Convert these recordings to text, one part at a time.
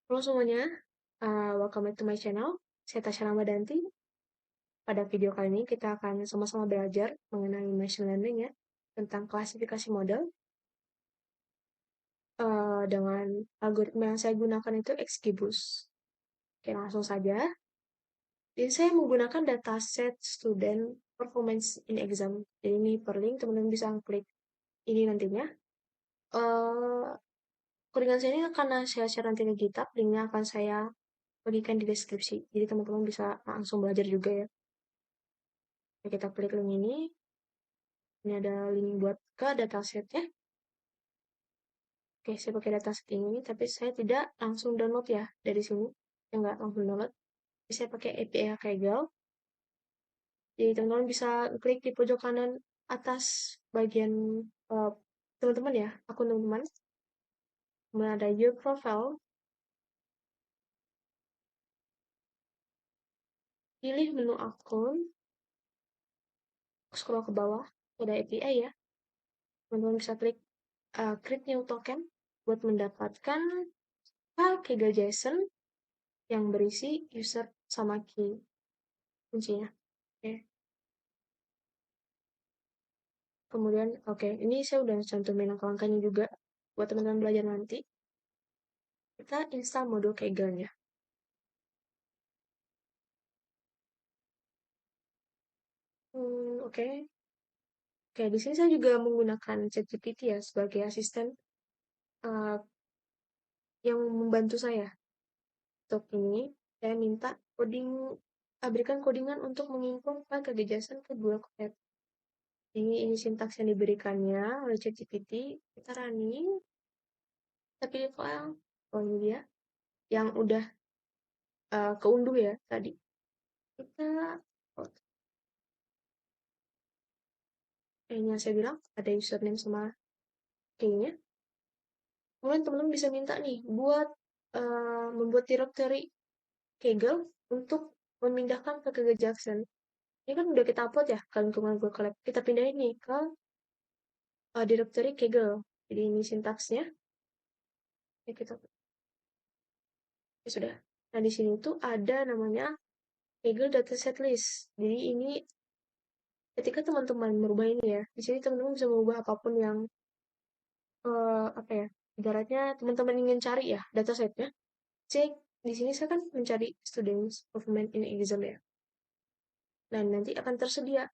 Halo semuanya, welcome back to my channel. Saya Tasya Ramadanti. Pada video kali ini kita akan sama-sama belajar mengenai machine learning ya, tentang klasifikasi model. Dengan algoritma yang saya gunakan itu XGBoost. Oke, langsung saja. Jadi saya menggunakan dataset student performance in exam. Jadi ini per link, teman-teman bisa klik ini nantinya. Codingan saya ini karena saya share nanti ke GitHub, linknya akan saya bagikan di deskripsi. Jadi teman-teman bisa langsung belajar juga ya. Oke, kita klik link ini. Ini ada link buat ke datasetnya. Oke, saya pakai dataset ini, tapi saya tidak langsung download ya dari sini. Saya nggak langsung download. Jadi saya pakai API Kaggle. Jadi teman-teman bisa klik di pojok kanan atas bagian eh, teman-teman ya, akun teman-teman. Kemudian ada Your Profile. Pilih menu akun, scroll ke bawah, ada API ya. Teman-teman bisa klik Create New Token buat mendapatkan file Kaggle JSON yang berisi user sama key kuncinya. Oke. Kemudian, oke, ini saya udah cantumin langkah-langkahnya juga buat teman-teman belajar nanti. Kita install modul Kaggle-nya. Oke. Oke, di sini saya juga menggunakan ChatGPT ya sebagai asisten uh, yang membantu saya. Untuk ini, saya minta berikan codingan untuk mengimport file kejelasan ke Google Colab. Ini sintaks yang diberikannya oleh ChatGPT. Kita running, kita pilih file. Oh, ini dia. Yang udah keunduh ya tadi. Kita kayaknya saya bilang ada username sama key-nya. Kemudian teman-teman bisa minta nih buat membuat directory Kaggle untuk memindahkan ke Kaggle Jackson. Ini kan udah kita upload ya ke lingkungan Google Colab. Kita pindahin nih ke directory Kaggle. Jadi ini sintaksnya. Ya, ya sudah. Nah di sini tuh ada namanya Kaggle Dataset List. Jadi ini ketika teman-teman merubah ini ya, di sini teman-teman bisa mengubah apapun yang apa ya, ibaratnya teman-teman ingin cari ya datasetnya. Cek di sini saya kan mencari students performance in exam ya. Nah, nanti akan tersedia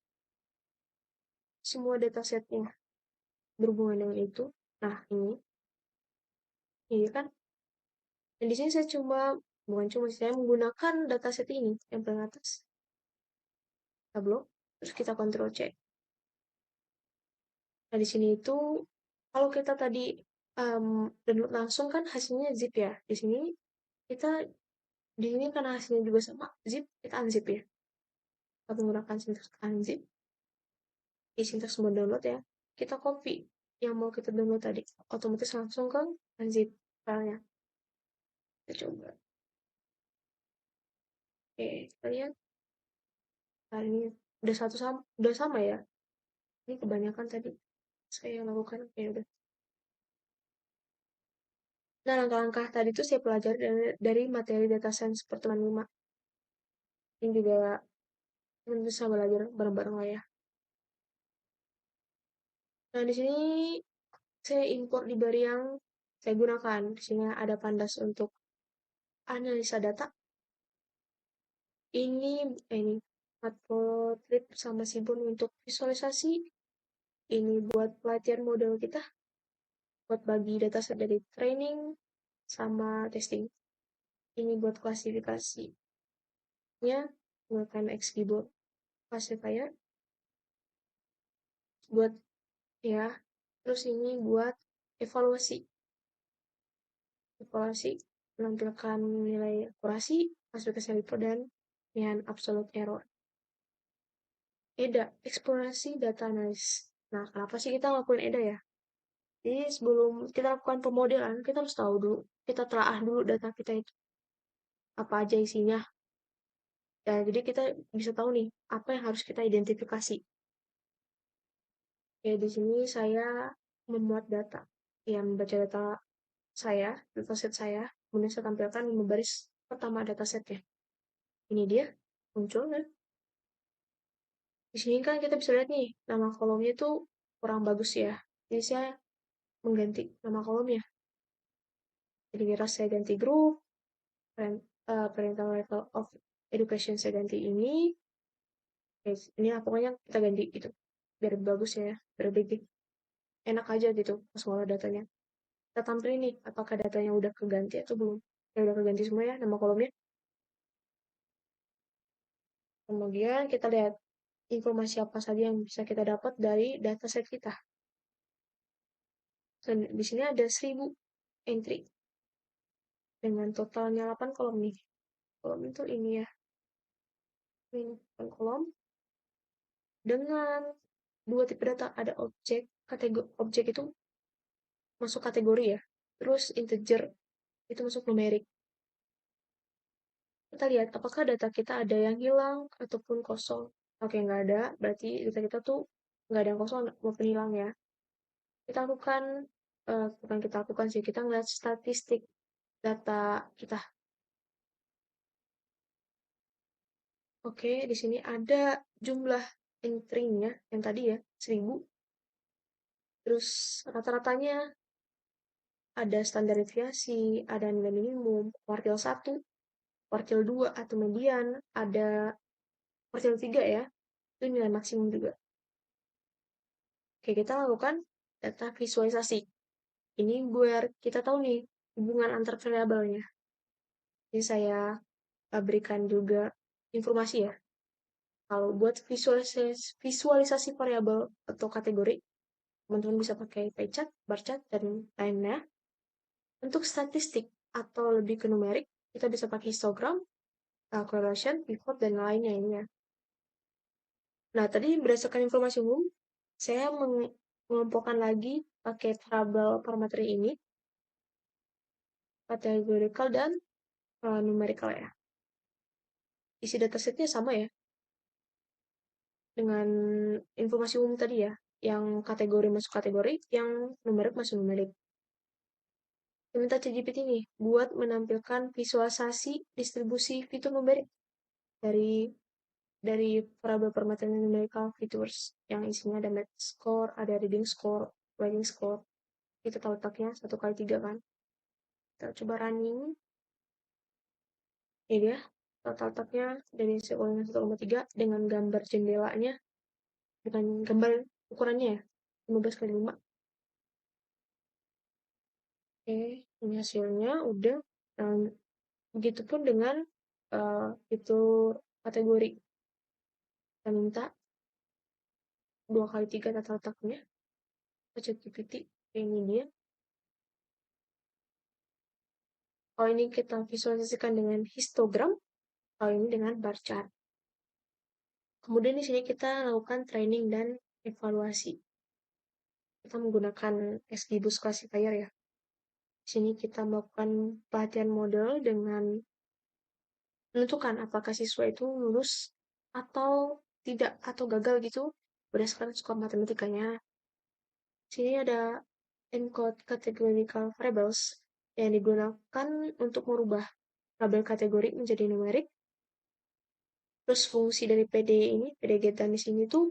semua datasetnya berhubungan dengan itu. Nah, ini kan. Dan di sini saya bukan cuma saya menggunakan dataset ini yang paling atas, tableau. Terus kita Ctrl C. Nah, di sini itu kalau kita tadi download langsung kan hasilnya zip ya. Kita di sini karena hasilnya juga sama zip, kita unzip ya. Kita menggunakan sintaks unzip. Di sintaks mau download ya. Kita copy yang mau kita download tadi. Otomatis langsung ke unzip filenya. Kita coba. Oke, kita lihat. Nah, ini udah sama ya. Ini kebanyakan tadi saya lakukan. Ya udah. Nah, langkah-langkah tadi itu saya pelajari dari materi data science pertemuan 5. Ini juga teman bisa belajar bareng-bareng lah ya. Nah, di sini saya import library yang saya gunakan. Di sini ada Pandas untuk analisa data. Ini Matplotlib sama Seaborn untuk visualisasi. Ini buat pelatihan model kita, buat bagi dataset dari training sama testing. Ini buat klasifikasinya menggunakan XGBoost classifier buat ya. Terus ini buat evaluasi. Evaluasi menampilkan nilai akurasi, klasifikasi LIPO, dan dengan absolute error. EDA, eksplorasi data analysis. Nah, kenapa sih kita ngelakuin EDA ya? Jadi sebelum kita lakukan pemodelan, kita harus tahu dulu, kita telaah dulu data kita itu. Apa aja isinya. Ya, jadi kita bisa tahu nih, apa yang harus kita identifikasi. Ya, di sini saya memuat data. Ya, membaca data saya, dataset saya. Kemudian saya tampilkan 5 baris pertama datasetnya. Ini dia, muncul kan. Di sini kan kita bisa lihat nih, nama kolomnya tuh kurang bagus ya. Jadi saya mengganti nama kolomnya. Jadi kira saya ganti grup, parental level of education saya ganti ini. Ini lah pokoknya kita ganti gitu. Biar bagus ya, biar lebih enak aja gitu pas ngolah datanya. Kita tampilin nih, apakah datanya udah keganti atau belum. Ya udah keganti semua ya, nama kolomnya. Kemudian kita lihat informasi apa saja yang bisa kita dapat dari dataset kita. Dan di sini ada 1000 entry dengan totalnya 8 kolom nih. Kolom itu ini ya. Ini 8 kolom dengan dua tipe data, ada objek, kategori objek itu masuk kategori ya. Terus integer itu masuk numerik. Kita lihat apakah data kita ada yang hilang ataupun kosong. Oke, nggak ada, berarti data kita tuh nggak ada yang kosong maupun hilang ya. Kita lakukan, bukan kita lakukan sih, kita ngeliat statistik data kita. Oke, di sini ada jumlah entry-nya yang tadi ya, 1000. Terus rata-ratanya ada standar deviasi, ada nilai minimum, kuartil 1, kuartil 2 atau median, ada kuartil 3 ya, itu nilai maksimum juga. Oke, kita lakukan data visualisasi. Ini biar kita tahu nih hubungan antar variabelnya. Ini saya berikan juga informasi ya. Kalau buat visualisasi variabel atau kategori, teman-teman bisa pakai pie chart, bar chart, dan lainnya. Untuk statistik atau lebih ke numerik, kita bisa pakai histogram, correlation, pivot, dan lainnya ini ya. Nah, tadi berdasarkan informasi umum, saya mengelompokkan lagi pakai tabel parameter ini, kategorikal dan numerikal ya. Isi datasetnya sama ya, dengan informasi umum tadi ya, yang kategori masuk kategori, yang numerik masuk numerik. Saya minta ChatGPT nih buat menampilkan visualisasi distribusi fitur numerik dari variabel parameter numerical features yang isinya ada math score, ada reading score, writing score. Itu letaknya 1 kali 3 kan. Kita coba running. Ini dia total letaknya dari ulangan 1,3 dengan gambar jendelanya, bukan gambar ukurannya ya, 15 kali 5. Oke, ini hasilnya udah. Dan begitupun dengan itu kategori. Kita minta 2 kali 3 tata letaknya. ChatGPT ini dia. Kalau ini kita visualisasikan dengan histogram, kalau ini dengan bar chart. Kemudian di sini kita lakukan training dan evaluasi. Kita menggunakan XGBoost Classifier ya. Di sini kita melakukan pelatihan model dengan menentukan apakah siswa itu lulus atau tidak atau gagal gitu berdasarkan skor matematikanya. Di sini ada encode categorical variables yang digunakan untuk merubah label kategori menjadi numerik. Terus fungsi dari PD ini, PD get di sini tuh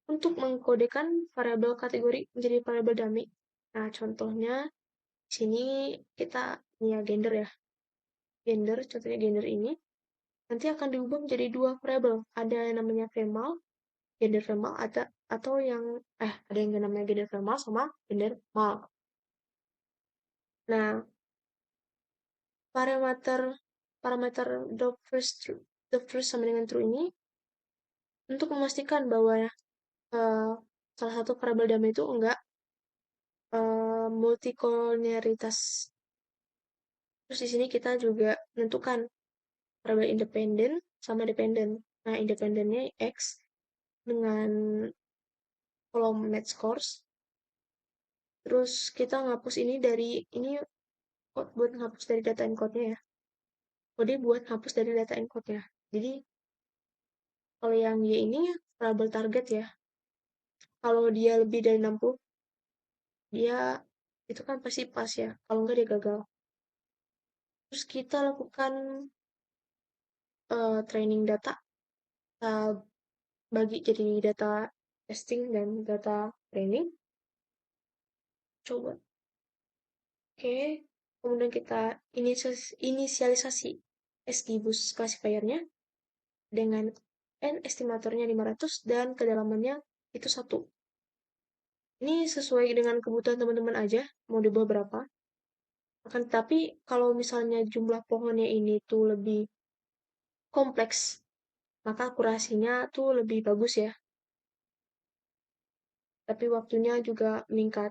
untuk mengkodekan variabel kategori menjadi variabel dummy. Nah, contohnya di sini kita punya gender ya. Gender, contohnya gender ini nanti akan diubah menjadi 2 variabel. Ada yang namanya female, gender female, atau yang ada yang namanya gender female sama gender male. Nah, parameter parameter the first sama dengan true ini untuk memastikan bahwa uh, salah satu variabel dummy itu enggak multikolonialitas. Terus di sini kita juga menentukan variabel independen sama dependen. Nah, independennya X dengan kolom match scores. Terus kita ngapus ini dari ini buat ngapus dari data encode-nya ya. Kode buat ngapus dari data encode-nya. Jadi kalau yang Y ini variabel target ya. Kalau dia lebih dari 60, dia itu kan pasti pas ya. Kalau enggak dia gagal. Terus kita lakukan training data, kita bagi jadi data testing dan data training. Coba. Oke. Kemudian kita inisialisasi SGBoost classifiernya dengan N estimatornya 500 dan kedalamannya itu 1. Ini sesuai dengan kebutuhan teman-teman aja, mau dibawa berapa. Akan tetapi kalau misalnya jumlah pohonnya ini tuh lebih kompleks, maka akurasinya tuh lebih bagus ya. Tapi waktunya juga meningkat.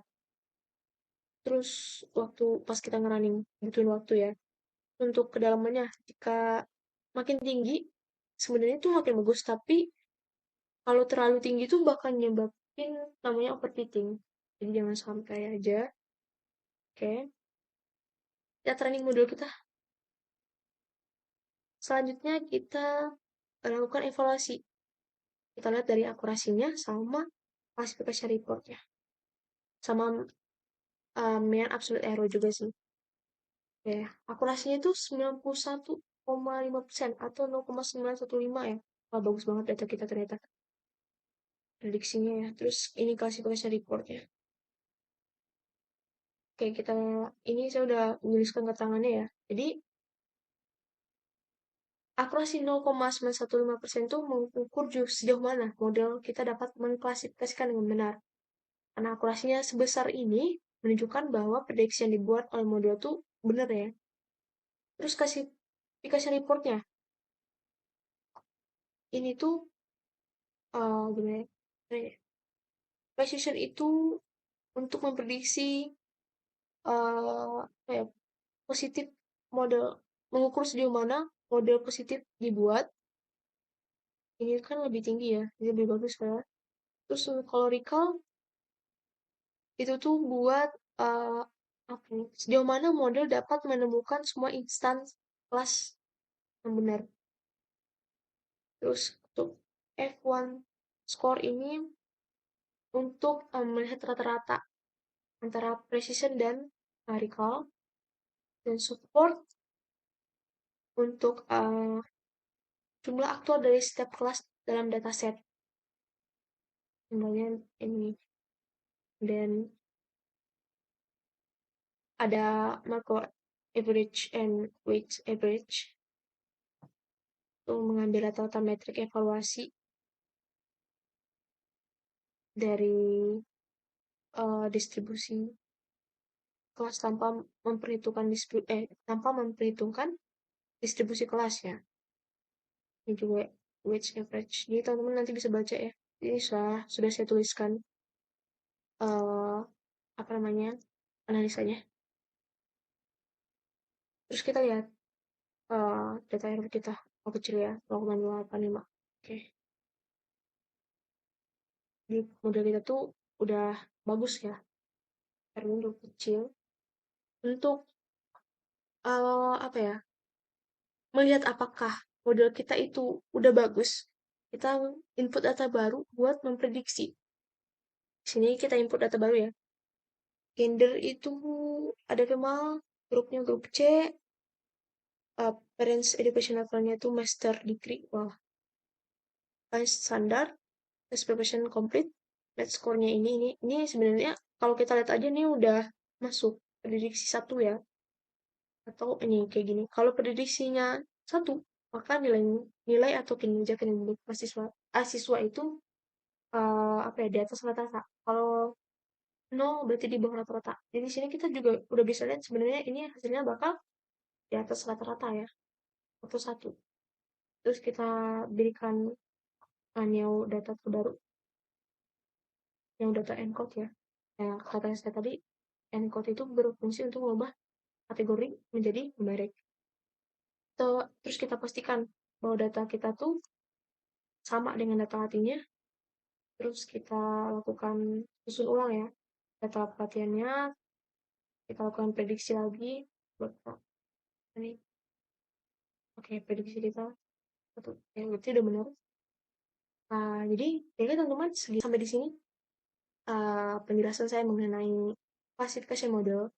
Terus waktu pas kita ngerunning, butuhin waktu ya. Untuk kedalamannya, jika makin tinggi, sebenarnya tuh makin bagus. Tapi kalau terlalu tinggi tuh bakal nyebabin namanya overfitting. Jadi jangan sampai aja. Oke. Kita training modul kita. Selanjutnya kita lakukan evaluasi. Kita lihat dari akurasinya sama klasifikasi reportnya. Sama mean absolute error juga sih. Ya, akurasinya itu 91,5% atau 0,915 ya. Wah, bagus banget data kita ternyata. Prediksinya ya. Terus ini klasifikasi reportnya. Oke, ini saya udah menuliskan keterangannya ya. Jadi, akurasi 0,915% itu mengukur sejauh mana model kita dapat mengklasifikasikan dengan benar. Karena akurasinya sebesar ini menunjukkan bahwa prediksi yang dibuat oleh model itu benar ya. Terus dikasih reportnya. Ini tuh gimana ya? Precision itu untuk memprediksi apa ya, positif model, mengukur sejauh mana model positif dibuat. Ini kan lebih tinggi ya, jadi lebih bagus kan. Terus kalau recall itu tuh buat apa nih, sejauh mana model dapat menemukan semua instans kelas yang benar. Terus untuk F1 score ini untuk melihat rata-rata antara precision dan recall, dan support untuk jumlah aktual dari setiap kelas dalam dataset. Contohnya ini. Dan ada Markov average and weight average. Itu mengambil rata-rata metrik evaluasi dari distribusi kelas tanpa memperhitungkan distribusi kelasnya. Ini juga weight average. Jadi teman-teman nanti bisa baca ya. Ini sudah saya tuliskan uh, apa namanya analisanya. Terus kita lihat data error kita. Oh, kecil ya, 0,285. Oke. Jadi model kita tuh udah bagus ya. Errornya udah kecil. Untuk apa ya? Melihat apakah model kita itu udah bagus, kita input data baru buat memprediksi. Di sini kita input data baru ya. Gender itu ada Kemal, grupnya grup C, parents education levelnya itu master degree. Wah, paling standar, test preparation complete, match score-nya ini sebenarnya kalau kita lihat aja nih udah masuk prediksi 1 ya. Atau ini kayak gini. Kalau prediksinya 1, maka nilai atau kinerja mahasiswa itu apa ya, di atas rata-rata. Kalau 0 berarti di bawah rata-rata. Jadi di sini kita juga udah bisa lihat sebenarnya ini hasilnya bakal di atas rata-rata ya. Atau 1. Terus kita berikan new data terbaru yang data encode ya. Ya, kata saya tadi, encode itu berfungsi untuk mengubah kategori menjadi numerik. Terus kita pastikan bahwa data kita tuh sama dengan data artinya. Terus kita lakukan susun ulang ya data pelatihannya, kita lakukan prediksi lagi buat ini. Oke, prediksi kita satu berarti udah benar. Jadi teman-teman sampai di sini penjelasan saya mengenai classification model,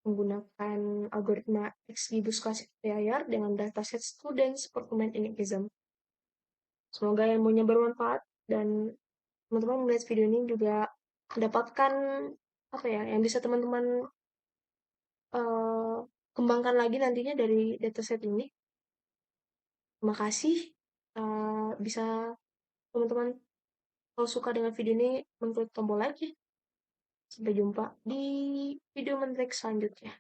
menggunakan algoritma XGBoost Classifier dengan dataset students performance in exam. Semoga ilmunya bermanfaat dan teman-teman melihat video ini juga mendapatkan apa ya yang bisa teman-teman eh, kembangkan lagi nantinya dari dataset ini. Terima kasih. Bisa teman-teman kalau suka dengan video ini mengklik tombol like ya. Sampai jumpa di video menarik selanjutnya.